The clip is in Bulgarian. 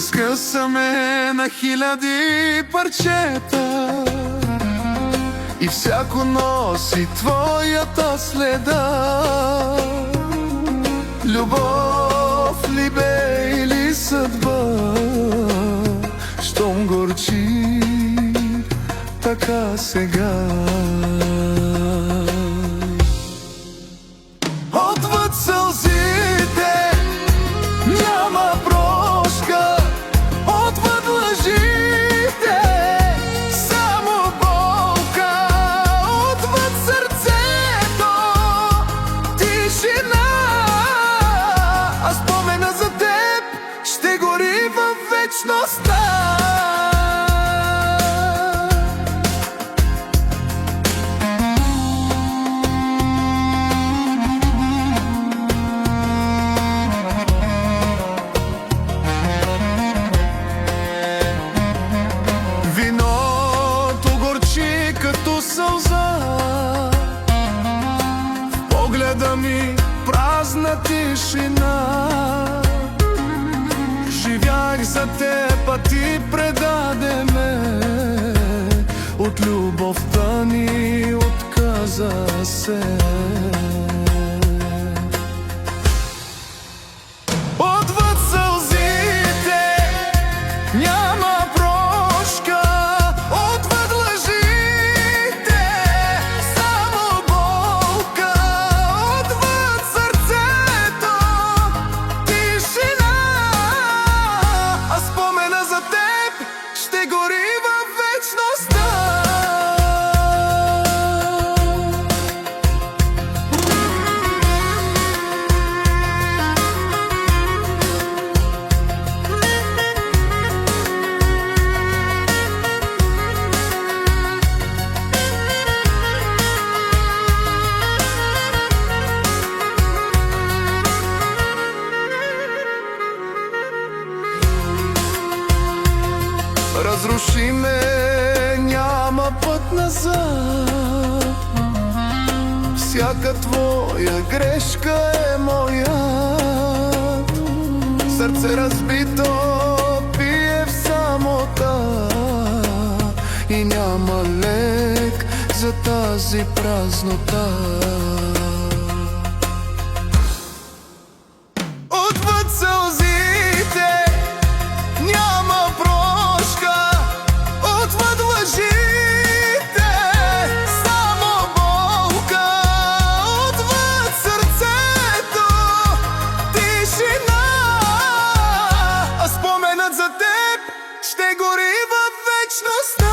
Разкъсаме на хиляди парчета и всяко носи твоята следа. Любов ли бе или съдба, щом горчи така сега. Отвъд сълзите няма прошка, отвъд лъжите само болка, отвъд сърцето тишина, а спомена за теб ще гори във вечността. Виното горчи като сълза, в погледа ми празна тишина. Живях за теб, а ти предаде ме, от любовта ни отказа се. Отвъд сълзите няма прошка, отвъд лъжите само болка, отвъд сърцето тишина, а спомена за теб ще гори във вечността. Разруши ме, няма път назад. Всяка твоя грешка е моя. Сърце разбито пие в самота и няма лек за тази празнота. Отвъд сълзите няма прошка, отвъд лъжите само болка, отвъд сърцето тишина, а споменът за теб ще гори във вечността.